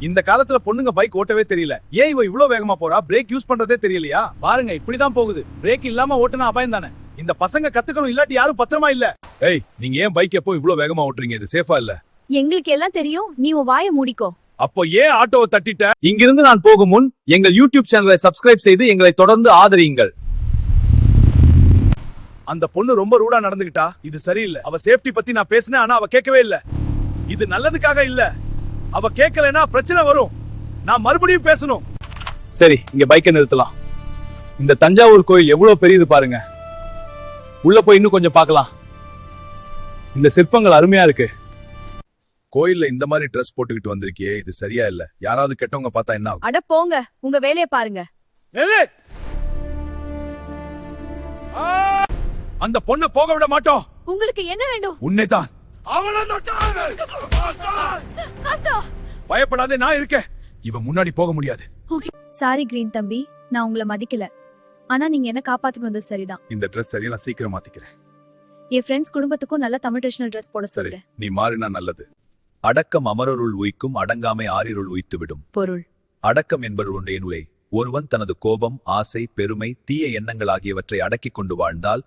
இந்த காலத்துல பொண்ணுங்க பைக் ஓட்டவே தெரியல. ஏன் இவ இவ்ளோ வேகமா போறா? பிரேக் யூஸ் பண்றதே தெரியலையா? பாருங்க இப்படிதான் போகுது. பிரேக் இல்லாம ஓட்டுனா அபாயம் தானே. இந்த பசங்க கத்துக்கணும், இல்லாட்டி யாரும் பத்திரமா இல்ல. ஏய், நீங்க ஏன் பைக் எப்போ இவ்ளோ வேகமா ஓட்டுறீங்க? இது சேஃபா இல்ல. எங்களுக்கு எல்லாம் தெரியும், நீ உன் வாயை மூடிக்கோ. அப்போ ஏன் ஆட்டோவை தட்டிட்ட? இங்கிருந்து நான் போகும் முன் எங்கள் யூடியூப் சேனலை சப்ஸ்கிரைப் செய்து எங்களை தொடர்ந்து ஆதரியுங்கள். அந்த பொண்ணு ரொம்ப ரூடா நடந்துகிட்டா. இது சரியில்லை. அவ சேஃப்டி பத்தி நான் பேசினேன், ஆனா அவ கேட்கவே இல்ல. இது நல்லதுக்காக இல்ல. அவ கேட்கலனா பிரச்சனை வரும். நான் மறுபடியும் பேசணும். சரி, இங்க பைக்கை நிறுத்தலாம். இந்த தஞ்சாவூர் கோயில் எவ்வளவு பெரியது பாருங்க. உள்ள போய் இன்னும் கொஞ்சம் பார்க்கலாம். இந்த சிற்பங்கள் அருமையா இருக்கு. கோயில்ல இந்த மாதிரி ட்ரெஸ் போட்டுக்கிட்டு வந்திருக்கியே, இது சரியா இல்ல. யாராவது கெட்டவங்க பார்த்தா என்ன ஆகும்? அட போங்க, உங்க வேலைய பாருங்க. அந்த பொண்ணை போக விட மாட்டோம். உங்களுக்கு என்ன வேண்டும்? உன்னைதான். பயப்படாதே, நான் இருக்கேன். இவன் முன்னாடி போக முடியாது. சாரி கிரீன் தம்பி, நான் உங்களை மதிக்கல. ஆனா நீங்க என்ன காப்பாத்துக்கு வந்தது சரிதான். இந்த ட்ரெஸ் சரியா, நான் சீக்கிரம் மாத்திக்கிறேன். என் ஃப்ரெண்ட்ஸ் குடும்பத்துக்கும் நல்ல தமிழ் ட்ரெடிஷனல் ட்ரெஸ் போட சரி, சொல்றேன். நீ மாறினா நல்லது. அடக்கம் அமரருள் உய்க்கும், அடங்காமை ஆரிருள் உய்த்துவிடும். பொருள்: அடக்கம் என்பது ஒன்றே நுழை. ஒருவன் தனது கோபம், ஆசை, பெருமை, தீய எண்ணங்கள் ஆகியவற்றை அடக்கிக் கொண்டு வாழ்ந்தால்